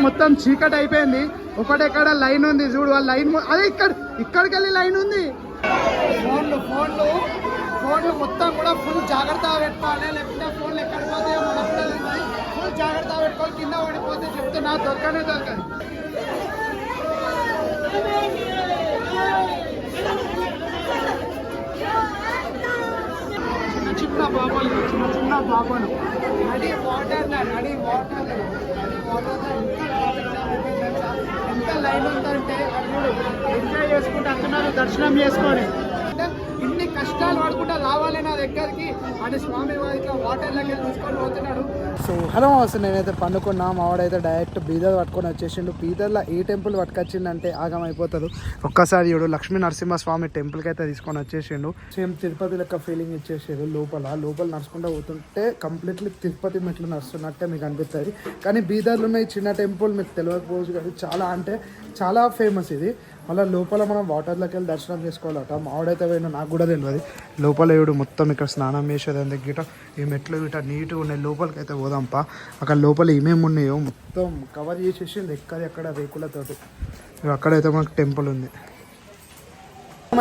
మొత్తం చీకటి అయిపోయింది. ఒకటెక్కడ లైన్ ఉంది చూడు, ఆ లైన్ అదే ఇక్కడికి వెళ్ళి లైన్ ఉంది. ఫోన్లు మొత్తం కూడా ఫుల్ జాగ్రత్తగా పెట్టుకోవాలి, లేకపోతే ఫోన్లు ఎక్కడ పోతాయో మనకు కూడా తెలియదు. ఫుల్ జాగ్రత్తగా పెట్టుకోవాలి, కింద పడిపోతే చెప్తున్నా దొరకనే దొరకదు. చిన్న పాపలు నడి వాటర్ ఎంత లైన్ ఉందంటే ఎంజాయ్ చేసుకుంటూ వస్తున్నారు దర్శనం చేసుకొని. ఇన్ని కష్టాలు పడుకుంటా రావాలి నా దగ్గరికి అని స్వామి ఇట్లా వాటర్లోకి తీసుకొని పోతున్నాడు. సో హలో అసలు నేనైతే పండుకున్నా, మావాడైతే డైరెక్ట్ బీదర్ పట్టుకొని వచ్చేసిండు. బీదర్లో ఏ టెంపుల్ పట్టుకొచ్చిందంటే ఆగం అయిపోతారు. ఒక్కసారి చూడు లక్ష్మీ నరసింహస్వామి టెంపుల్కి అయితే తీసుకొని వచ్చేసిండు. సేమ్ తిరుపతి లెక్క ఫీలింగ్ ఇచ్చేసారు. లోపల నడుచుకుంటూ పోతుంటే కంప్లీట్లీ తిరుపతి మెట్లు నడుస్తున్నట్టే మీకు అనిపిస్తుంది. కానీ బీదర్లో ఉన్న ఈ చిన్న టెంపుల్ మీకు తెలియకపోవచ్చు కానీ చాలా అంటే చాలా ఫేమస్ ఇది. మళ్ళీ లోపల మనం వాటర్లోకి వెళ్ళి దర్శనం చేసుకోవాలట. మావాడైతే పోయినా నాకు కూడా తెలియదు. లోపల ఏడు మొత్తం ఇక్కడ స్నానం చేసేది అందుకు గిట ఈ మెట్లు గిట నీట్గా ఉన్నాయి. లోపలికి అయితే పోదాంపా. అక్కడ లోపల ఏమేమి ఉన్నాయో మొత్తం కవర్ చేసేసి ఎక్కడ రేకులతోటి. అక్కడైతే మనకు టెంపుల్ ఉంది.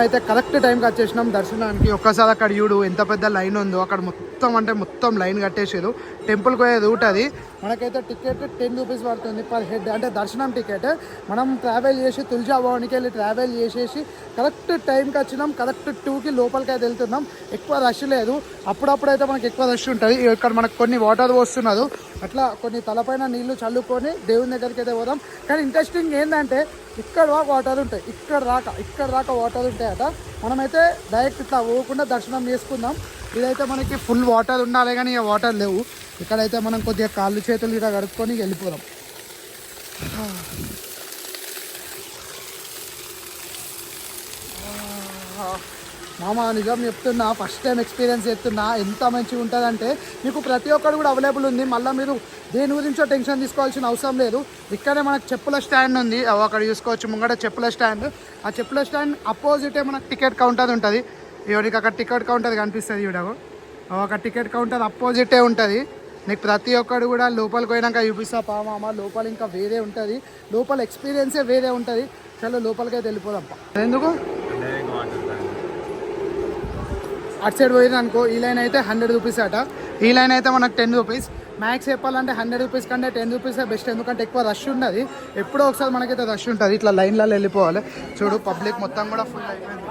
అయితే కరెక్ట్ టైంకి వచ్చేసినాం దర్శనానికి. ఒక్కసారి అక్కడ చూడు ఎంత పెద్ద లైన్ ఉందో. అక్కడ మొత్తం లైన్ కట్టేసారు. టెంపుల్కి పోయే రూట్ అది. మనకైతే టికెట్ 10 రూపీస్ పడుతుంది పర్ హెడ్, అంటే దర్శనం టికెట్. మనం ట్రావెల్ చేసి తులజా భవన్కి వెళ్ళి ట్రావెల్ చేసేసి కరెక్ట్ టైంకి వచ్చినాం. కరెక్ట్ 2కి లోపలికి అయితే వెళ్తున్నాం. ఎక్కువ రష్ లేదు. అప్పుడప్పుడైతే మనకి ఎక్కువ రష్ ఉంటుంది. ఇక్కడ మనకు కొన్ని వాటర్ పోస్తున్నారు. అట్లా కొన్ని తలపైన నీళ్లు చల్లుకొని దేవుని దగ్గరికి అయితే పోదాం. కానీ ఇంట్రెస్టింగ్ ఏంటంటే ఇక్కడ వాటర్ ఉంటాయి, ఇక్కడ రాక వాటర్ ఉంటాయట. మనమైతే డైరెక్ట్ ఇట్లా పోకుండా దర్శనం చేసుకుందాం. ఇదైతే మనకి ఫుల్ వాటర్ ఉండాలి కానీ ఇక వాటర్ లేవు. ఇక్కడైతే మనం కొద్దిగా కాళ్ళు చేతులు ఇలా కడుక్కొని వెళ్ళిపోదాం. మామ నిజం చెప్తున్నా, ఫస్ట్ టైం ఎక్స్పీరియన్స్ చేస్తున్నా. ఎంత మంచిగా ఉంటుందంటే మీకు ప్రతి ఒక్కరు కూడా అవైలబుల్ ఉంది. మళ్ళీ మీరు దేని గురించో టెన్షన్ తీసుకోవాల్సిన అవసరం లేదు. ఇక్కడే మనకు చెప్పుల స్టాండ్ ఉంది, అక్కడ చూసుకోవచ్చు ముంగట చెప్పుల స్టాండ్. ఆ చెప్పుల స్టాండ్ అపోజిటే మనకు టికెట్ కౌంటర్ ఉంటుంది. ఇవిడికి అక్కడ టికెట్ కౌంటర్ కనిపిస్తుంది. ఇవిడకు ఒక టికెట్ కౌంటర్ అపోజిటే ఉంటుంది. నీకు ప్రతి ఒక్కరు కూడా లోపలికి పోయినాక చూపిస్తా పామా. లోపల ఇంకా వేరే ఉంటుంది, లోపల ఎక్స్పీరియన్సే వేరే ఉంటుంది. చలో లోపలికి అయితే వెళ్ళిపోదాం. ఎందుకు అటు సైడ్ పోయింది అనుకో, ఈ లైన్ అయితే 100 రూపీస్ అట. ఈ లైన్ అయితే మనకు 10 రూపీస్. మ్యాక్స్ చెప్పాలంటే 100 రూపీస్ కంటే 10 రూపీసే బెస్ట్. ఎందుకంటే ఎక్కువ రష్ ఉన్నది. ఎప్పుడో ఒకసారి మనకైతే రష్ ఉంటుంది. ఇట్లా లైన్లలో వెళ్ళిపోవాలి. చూడు పబ్లిక్ మొత్తం కూడా ఫుల్ అయిపోయింది.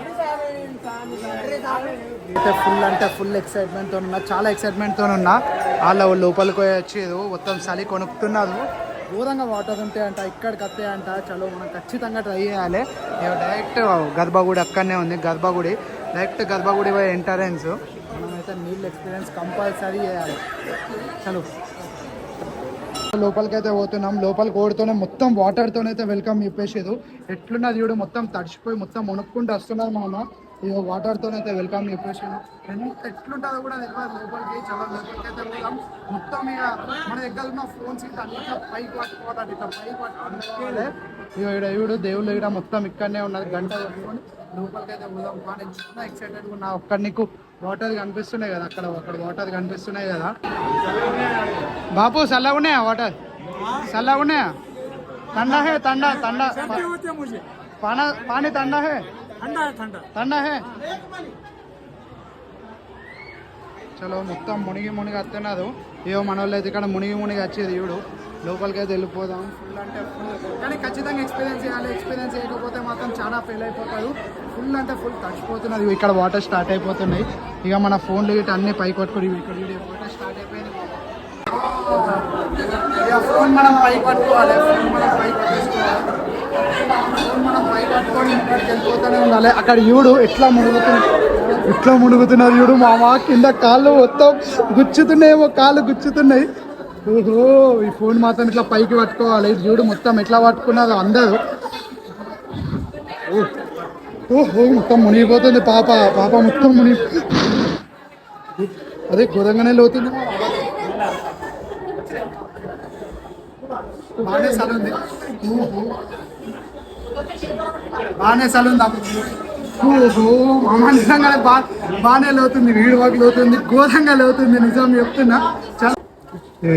అయితే ఫుల్ ఎక్సైట్మెంట్తో ఉన్నా, చాలా ఎక్సైట్మెంట్తో ఉన్నా. వాళ్ళ లోపలికి వచ్చేది మొత్తం చలి కొనుక్కుతున్నారు. దూరంగా వాటర్ ఉంటాయంట, ఇక్కడికి వస్తాయంట. చలో మనం ఖచ్చితంగా ట్రై చేయాలి. డైరెక్ట్ గర్భగుడి అక్కడనే ఉంది. డైరెక్ట్ గర్భగుడి పోయే ఎంట్రన్స్. మనమైతే నీళ్ళు ఎక్స్పీరియన్స్ కంపల్సరీ చేయాలి. చలో లోపలికి అయితే పోతున్నాం. లోపలికి ఓడుతూనే మొత్తం వాటర్తోనైతే వెల్కమ్ చెప్పేసేది. ఎట్లున్నది చూడు, మొత్తం తడిచిపోయి మొత్తం మునుక్కుంటూ వస్తున్నారు మామ. ఇక వాటర్తోనైతే వెల్కమ్ చెప్పేసాను. ఎట్లుంటుందో కూడా తెలియదు లోపలికి. చాలా లోపలికి అయితే పోదాం. మొత్తం ఇక మన దగ్గర ఉన్న ఫోన్స్ ఇట్లా అట్లా పైకి పట్టుకోవాలి, ఇట్లా పైకి పట్టుకోవాలి. ఇక ఇక్కడ దేవుళ్ళు ఇక్కడ మొత్తం ఇక్కడనే ఉన్నది. గంట పెట్టుకొని లోపలికి అయితే పోదాం. కానీ చాలా ఎక్సైటెడ్గా ఉన్నా. ఒక్కడ నీకు వాటర్ కనిపిస్తున్నాయి కదా, అక్కడ వాటర్ కనిపిస్తున్నాయి కదా. బాపు చల్లగా ఉన్నాయా వాటర్? చల్లగా ఉన్నాయా? ठंडा है? ठंडा पानी ठंडा है? ठंडा है. చలో మొత్తం మునిగి వస్తున్నారు. ఏవో మన వాళ్ళు అయితే ఇక్కడ మునిగి వచ్చేది. చూడు లోపలికి అయితే వెళ్ళిపోదాం. ఫుల్ అంటే ఫుల్, కానీ ఖచ్చితంగా ఎక్స్పీరియన్స్ చేయాలి. ఎక్స్పీరియన్స్ చేయకపోతే మాత్రం చాలా ఫెయిల్ అయిపోతారు. ఫుల్ అంటే ఫుల్ తడిచిపోతున్నది. ఇక్కడ వాటర్ స్టార్ట్ అయిపోతున్నాయి. ఇక మన ఫోన్లు ఇటు అన్ని పై కొట్టుకుని ఇక్కడ వాటర్ స్టార్ట్ అయిపోయింది. ఇక ఫోన్ మనం పై పట్టుకోవాలి. ఫోన్ మనం పై పట్టుకొని ఇక్కడికి వెళ్ళిపోతూనే ఉండాలి. అక్కడ చూడు ఎట్లా మునుగుతున్నారు చూడు మామ. కింద కాళ్ళు మొత్తం గుచ్చుతున్నాయేమో, కాళ్ళు గుచ్చుతున్నాయి. ఓహో ఈ ఫోన్ మాత్రం ఇట్లా పైకి పట్టుకోవాలి. చూడు మొత్తం ఎట్లా పట్టుకున్నారు అందరూ. ఓహో మొత్తం మునిగిపోతుంది పాప మొత్తం అదే ఘోరంగానే లోతుంది. బాగానే సలుంది. ఓహో మామ నిజంగానే బాగానే లోతుంది. వీడి వాకి లోతుంది, ఘోరంగా లోతుంది. నిజం చెప్తున్నా.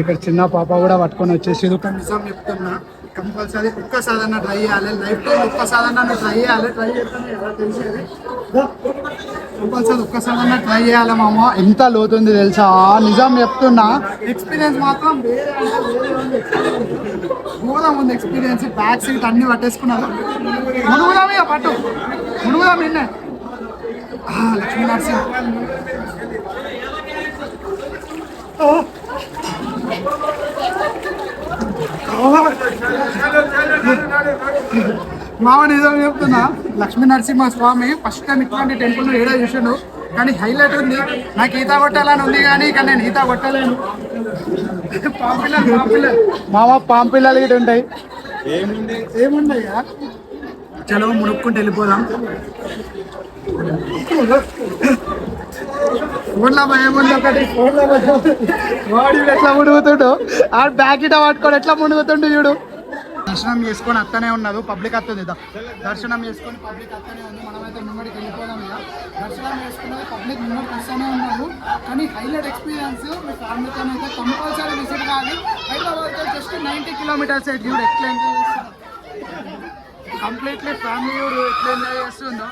ఇక్కడ చిన్న పాప కూడా పట్టుకొని వచ్చేసి ఒక నిజం చెప్తున్నా, కంపల్సరీ ఒక్కసారన్నా ట్రై చేయాలి, లైఫ్ టైం ఒక్కసారన్నా ట్రై చేయాలి. ట్రై చేస్తాను ఎలా తెలిసేది, కంపల్సరీ ఒక్కసారన్నా ట్రై చేయాలి మామ. ఎంత లోతుంది తెలుసా, నిజం చెప్తున్నా. ఎక్స్పీరియన్స్ మాత్రం వేరే అంటే వేరే ఉంది, ఘోరం ఉంది ఎక్స్పీరియన్స్. బ్యాక్ సీట్ అన్ని పట్టేసుకున్నారు. మునుగుదాం ఇక పట్టు, మునుగుదాం నిన్నే. లక్ష్మీనరసింహ మామ నిజం చెప్తున్నా, లక్ష్మీ నరసింహ స్వామి ఫస్ట్ టైం ఇట్లాంటి టెంపుల్ ఏడా చూసాడు, కానీ హైలైట్ ఉంది. నాకు ఈత కొట్టాలని ఉంది కానీ ఇక్కడ నేను ఈత కొట్టలేను. పాంపిల్లలు మామ, పాంపిల్లలు ఇటు ఉంటాయి. ఏముంది చలో మునుక్కుంటూ వెళ్ళిపోదాం. ఫోన్లో ఏముంది ఒకటి, ఫోన్లో వాడు ఎట్లా మునుగుతుండు, ఆ బ్యాగ్ ఇట పట్టుకొని ఎట్లా మునుగుతుండు చూడు. దర్శనం చేసుకొని అత్తనే ఉన్నది, పబ్లిక్ వస్తుంది. దర్శనం చేసుకొని పబ్లిక్ అత్తనే ఉంది. మనమైతే ముంగడికి వెళ్ళిపోదాం. ఇక దర్శనం చేసుకున్నది పబ్లిక్ ముంగడికి వస్తూనే ఉన్నారు. కానీ హైలైట్ ఎక్స్పీరియన్స్ మీ ఫ్యామిలీతో అయితే కంపల్సరీ విజిట్ కాదు. హైదరాబాద్తో జస్ట్ 90 కిలోమీటర్స్ అయితే చూడు ఎట్లా ఎంజాయ్ చేస్తుందో, కంప్లీట్లీ ఫ్యామిలీ చూడు ఎట్లా ఎంజాయ్ చేస్తుందో.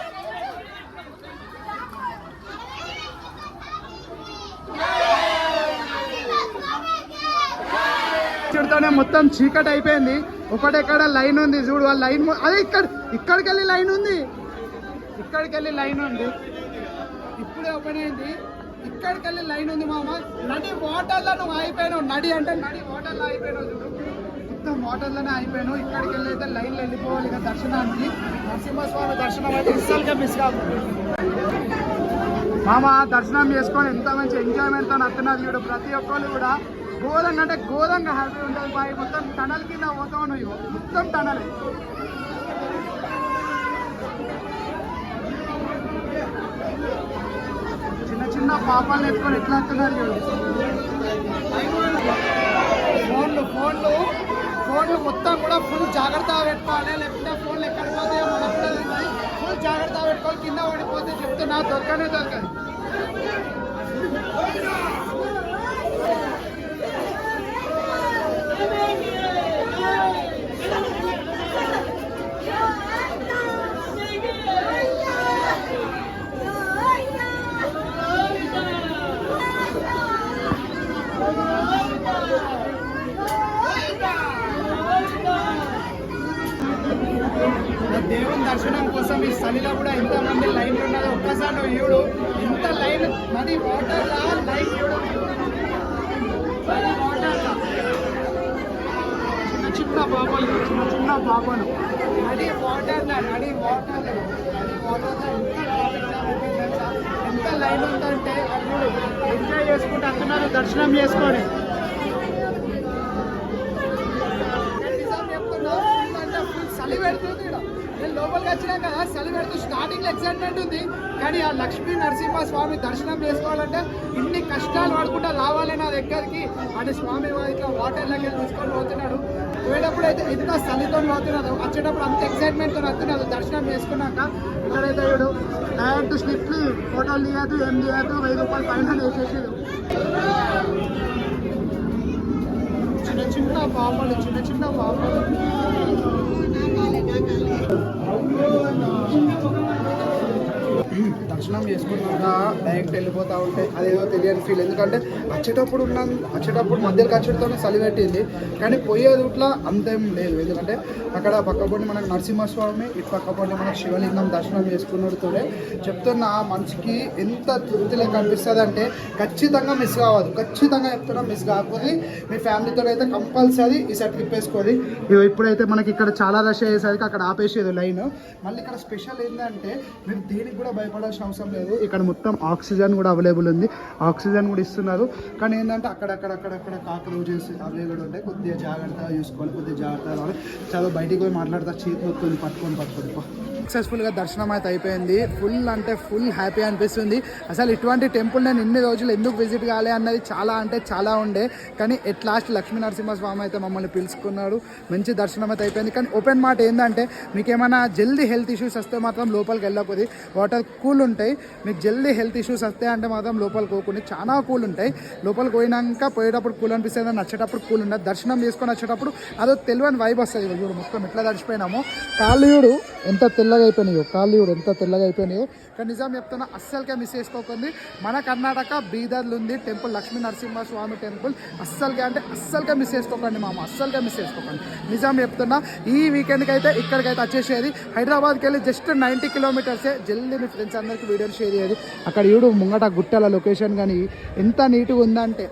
చూడుతోనే మొత్తం చీకటి అయిపోయింది. ఒకటెక్కడ లైన్ ఉంది చూడు, ఆ లైన్ అదే ఇక్కడికి వెళ్ళి లైన్ ఉంది, ఇక్కడికి వెళ్ళి లైన్ ఉంది. ఇప్పుడే ఓపెన్ అయింది, ఇక్కడికి వెళ్ళి లైన్ ఉంది మామ. నడి వాటర్లో నువ్వు అయిపోయినావు, నడి అంటే నడి వాటర్లో అయిపోయినావు చూడు, మొత్తం వాటర్లోనే అయిపోయాను. ఇక్కడికి వెళ్ళి అయితే లైన్లో వెళ్ళిపోవాలి ఇక దర్శనానికి. నరసింహస్వామి దర్శనం అయితే ఇస్సలుగా మిస్ కాదు మామ. దర్శనం చేసుకొని ఎంత మంచి ఎంజాయ్మెంట్తో నడుతున్నది చూడు. ప్రతి ఒక్కరు కూడా ఘోరంగా అంటే ఘోరంగా హ్యాపీ ఉంటుంది బాయ్. మొత్తం టనల్ కింద పోతావు నువ్వు, మొత్తం టనలే. చిన్న చిన్న పాపాలను ఎత్తుకొని ఎట్లా వస్తున్నారు చూడు. ఫోన్లు మొత్తం కూడా ఫుల్ జాగ్రత్తగా పెట్టుకోవాలి, లేకపోతే ఫోన్లు ఎక్కడ పోతాయో మనకు కూడా తెలియదు. ఫుల్ జాగ్రత్తగా పెట్టుకోవాలి, కింద పడిపోతే చెప్తున్నా దొరకనే దొరకదు. దేవుని దర్శనం కోసం ఈ స్థలిలో కూడా ఎంతమంది లైన్లు ఉన్నదో ఒక్కసారి నువ్వు చూడు. ఎంత లైన్, నది వాటర్లా లైన్ చూడు, చిన్న చిన్న పాపలు నది వాటర్లో ఎంత లైన్ ఉందంటే చూడు. ఎంజాయ్ చేసుకుంటూ వస్తున్నారు దర్శనం చేసుకొని. చలి పెడుతుంది, నేను లోపలికి వచ్చినా కదా చలి పెడుతూ స్టార్టింగ్ ఎక్సైట్మెంట్ ఉంది. కానీ ఆ లక్ష్మీ నరసింహ స్వామి దర్శనం చేసుకోవాలంటే ఇన్ని కష్టాలు పడుకుంటా రావాలి నా దగ్గరికి అని స్వామి ఇట్లా వాటర్లోకి వెళ్ళి తీసుకొని పోతున్నాడు. పోయేటప్పుడు అయితే ఎంత చలితో పోతున్నదో, వచ్చేటప్పుడు అంత ఎక్సైట్మెంట్తో వస్తున్నది. దర్శనం చేసుకున్నాక ఇక్కడైతే వీడు డైరెక్ట్ స్లిప్లు ఫోటోలు తీయద్దు, ఏం తీయద్దు, 1000 రూపాయలు పైన వేసేసాడు. చిన్న చిన్న పాపలు దర్శనం చేసుకున్నాక డైరెక్ట్ వెళ్ళిపోతూ ఉంటే అదేదో తెలియని ఫీల్. ఎందుకంటే వచ్చేటప్పుడు మధ్యలోకి వచ్చేటతోనే చలి పెట్టింది, కానీ పోయేది ఇట్లా అంతేం లేదు. ఎందుకంటే అక్కడ పక్కపొండి మనకు నరసింహస్వామి, ఇటు పక్కపొండి మనకు శివలింగం దర్శనం చేసుకున్నతోనే చెప్తున్నా మనసుకి ఎంత తృప్తిలో కనిపిస్తుంది అంటే ఖచ్చితంగా మిస్ కావద్దు. ఖచ్చితంగా చెప్తున్నా, మిస్ కాకపోతే మీ ఫ్యామిలీతో అయితే కంపల్సరీ ఈసారి ట్రిప్ వేసుకోవాలి. ఇప్పుడైతే మనకి ఇక్కడ చాలా రష్ అయ్యేసరికి అక్కడ ఆపేసేది లైన్. మళ్ళీ ఇక్కడ స్పెషల్ ఏంటంటే మీరు దేనికి కూడా భయపడాల్సిన అవసరం లేదు. ఇక్కడ మొత్తం ఆక్సిజన్ కూడా అవైలబుల్ ఉంది, ఆక్సిజన్ కూడా ఇస్తున్నారు. కానీ ఏంటంటే అక్కడక్కడ కాక్రోచెస్ అవి కూడా ఉంటాయి. కొద్దిగా జాగ్రత్తగా చూసుకోవాలి, కొద్దిగా జాగ్రత్తగా రావాలి. చదువు బయటికి పోయి మాట్లాడతా, చేతి మొత్తం పట్టుకొని సక్సెస్ఫుల్గా దర్శనం అయితే అయిపోయింది. ఫుల్ అంటే ఫుల్ హ్యాపీ అనిపిస్తుంది. అసలు ఇటువంటి టెంపుల్ నేను ఇన్ని రోజులు ఎందుకు విజిట్ కాలే అన్నది చాలా అంటే చాలా ఉండే, కానీ ఎట్ లాస్ట్ లక్ష్మీ నరసింహస్వామి అయితే మమ్మల్ని పిలుచుకున్నాడు. మంచి దర్శనం అయితే అయిపోయింది. కానీ ఓపెన్ మాట ఏంటంటే మీకు ఏమైనా జల్దీ హెల్త్ ఇష్యూస్ వస్తే మాత్రం లోపలికి వెళ్ళకపోతే వాటర్ కూల్ ఉంటాయి. మీకు జల్దీ హెల్త్ ఇష్యూస్ వస్తే అంటే మాత్రం లోపలికి పోకుండా చాలా కూల్ ఉంటాయి. లోపలికి పోయినాక పోయేటప్పుడు కూల్ అనిపిస్తుంది, నచ్చేటప్పుడు కూల్ ఉండదు. దర్శనం చేసుకొని వచ్చేటప్పుడు అదో తెలియని వైబ్ వస్తుంది. చూడు మొత్తం ఎట్లా తడిచిపోయినామో, కాళ్ళు చూడు ఎంత తెల్లగా అయిపోయినాయో, కాళ్ళు చూడు ఎంత తెల్లగా అయిపోయినాయో. కానీ నిజం చెప్తున్నా అస్సలుకే మిస్ చేసుకోకండి. మన కర్ణాటక బీదర్లో ఉంది టెంపుల్, లక్ష్మీ నరసింహస్వామి టెంపుల్. అస్సలుకే మిస్ చేసుకోకండి మామ, అస్సలుకే మిస్ చేసుకోకండి. నిజం చెప్తున్నా ఈ వీకెండ్కి అయితే ఇక్కడికైతే వచ్చేసేది. హైదరాబాద్కి వెళ్ళి జస్ట్ 90 కిలోమీటర్సే. జల్దీ మీ ఫ్రెండ్స్ అందరికీ వీడియోలు షేర్ చేయాలి. అక్కడ చూడు ముంగట గుట్టల లొకేషన్ కానీ ఎంత నీట్గా ఉందంటే